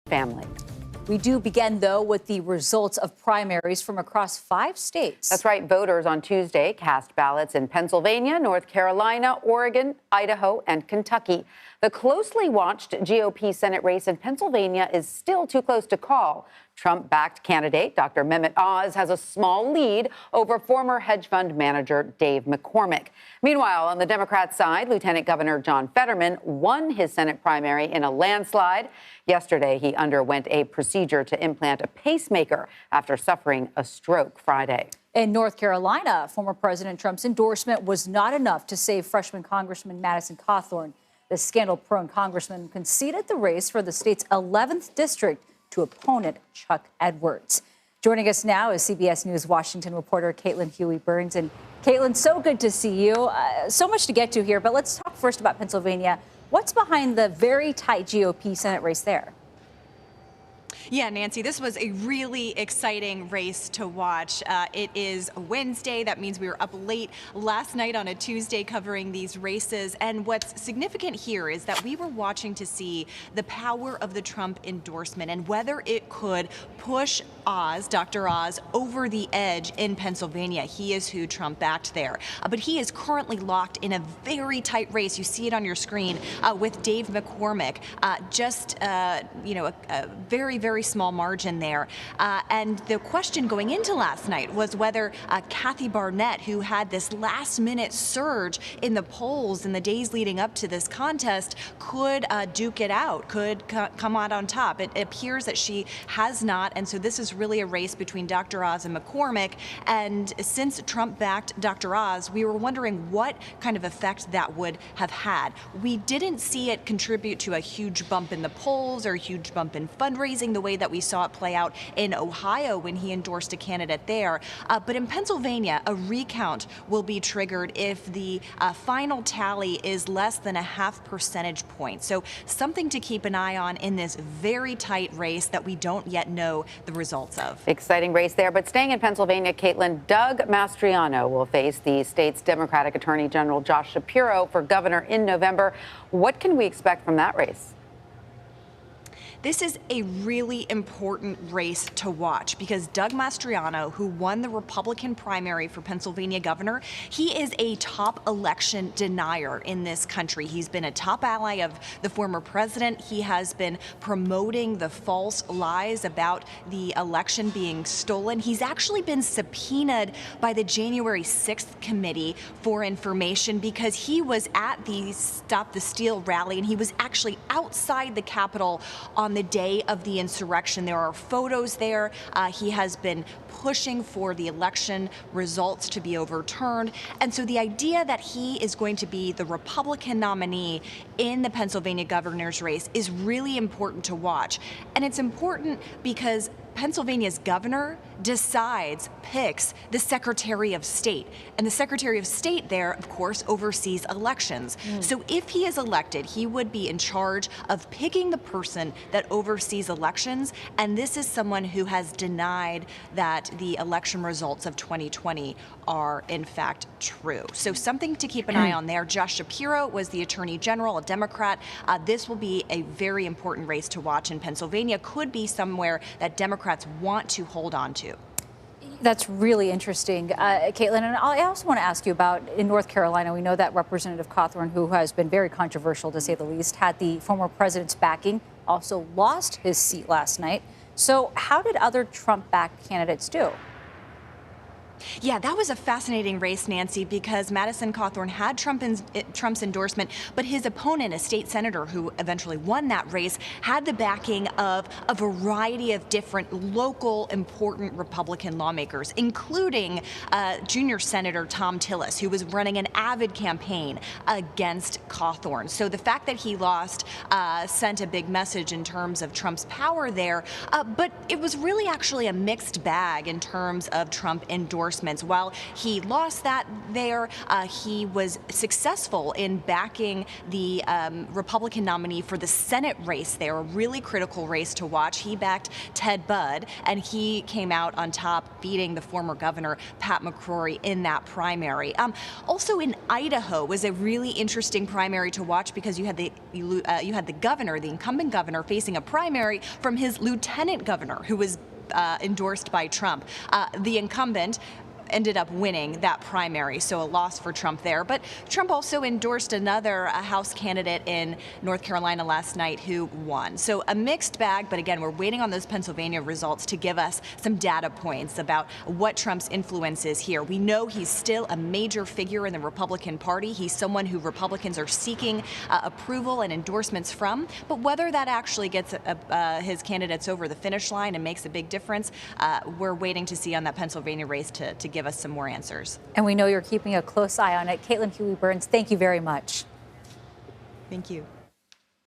family. We do begin, though, with the results of primaries from across 5 states. That's right. Voters on Tuesday cast ballots in Pennsylvania, North Carolina, Oregon, Idaho, and Kentucky. The closely watched GOP Senate race in Pennsylvania is still too close to call. Trump-backed candidate Dr. Mehmet Oz has a small lead over former hedge fund manager Dave McCormick. Meanwhile, on the Democrat side, Lieutenant Governor John Fetterman won his Senate primary in a landslide. Yesterday, he underwent a procedure to implant a pacemaker after suffering a stroke Friday. In North Carolina, former President Trump's endorsement was not enough to save freshman Congressman Madison Cawthorn. The scandal-prone congressman conceded the race for the state's 11th district to opponent Chuck Edwards. Joining us now is CBS News Washington reporter Caitlin Huey-Burns. And Caitlin, so good to see you. So much to get to here, but let's talk first about Pennsylvania. What's behind the very tight GOP Senate race there? Yeah, Nancy, this was a really exciting race to watch. It is a Wednesday. That means we were up late last night on a Tuesday covering these races. And what's significant here is that we were watching to see the power of the Trump endorsement and whether it could push Oz, Dr. Oz, over the edge in Pennsylvania. He is who Trump backed there. But he is currently locked in a very tight race. You see it on your screen with Dave McCormick. A very small margin there. And the question going into last night was whether Kathy Barnett, who had this last-minute surge in the polls in the days leading up to this contest, could duke it out, could come out on top. It appears that she has not, and so this is really a race between Dr. Oz and McCormick. And since Trump backed Dr. Oz, we were wondering what kind of effect that would have had. We didn't see it contribute to a huge bump in the polls or a huge bump in fundraising the way that we saw it play out in Ohio when he endorsed a candidate there. But in Pennsylvania, a recount will be triggered if the final tally is less than a half percentage point. So something to keep an eye on in this very tight race that we don't yet know the results of. Exciting race there. But staying in Pennsylvania, Caitlin, Doug Mastriano will face the state's Democratic Attorney General Josh Shapiro for governor in November. What can we expect from that race? This is a really important race to watch because Doug Mastriano, who won the Republican primary for Pennsylvania governor, he is a top election denier in this country. He's been a top ally of the former president. He has been promoting the false lies about the election being stolen. He's actually been subpoenaed by the January 6th committee for information because he was at the Stop the Steal rally and he was actually outside the Capitol on the day of the insurrection. There are photos there. He has been pushing for the election results to be overturned. And so the idea that he is going to be the Republican nominee in the Pennsylvania governor's race is really important to watch. And it's important because Pennsylvania's governor picks the Secretary of State. And the Secretary of State there, of course, oversees elections. So if he is elected, he would be in charge of picking the person that oversees elections. And this is someone who has denied that the election results of 2020 are, in fact, true. So something to keep an eye on there. Josh Shapiro was the Attorney General, a Democrat. This will be a very important race to watch in Pennsylvania. Could be somewhere that Democrats want to hold on to. That's really interesting, Caitlin. And I also want to ask you about in North Carolina. We know that Representative Cawthorn, who has been very controversial to say the least, had the former president's backing, also lost his seat last night. So how did other Trump-backed candidates do? Yeah, that was a fascinating race, Nancy, because Madison Cawthorn had Trump's endorsement, but his opponent, a state senator who eventually won that race, had the backing of a variety of different local important Republican lawmakers, including junior Senator Thom Tillis, who was running an avid campaign against Cawthorn. So the fact that he lost sent a big message in terms of Trump's power there, but it was really actually a mixed bag in terms of Trump endorsement. endorsements. While he lost that there, he was successful in backing the Republican nominee for the Senate race there, a really critical race to watch. He backed Ted Budd, and he came out on top, beating the former governor, Pat McCrory, in that primary. Also in Idaho was a really interesting primary to watch because you had the governor, the incumbent governor, facing a primary from his lieutenant governor, who was endorsed by Trump. The incumbent ended up winning that primary, so a loss for Trump there. But Trump also endorsed another House candidate in North Carolina last night who won. So a mixed bag, but again, we're waiting on those Pennsylvania results to give us some data points about what Trump's influence is here. We know he's still a major figure in the Republican Party. He's someone who Republicans are seeking approval and endorsements from, but whether that actually gets his candidates over the finish line and makes a big difference, we're waiting to see on that Pennsylvania race to give us some more answers. And we know you're keeping a close eye on it. Caitlin Huey-Burns, thank you very much. Thank you.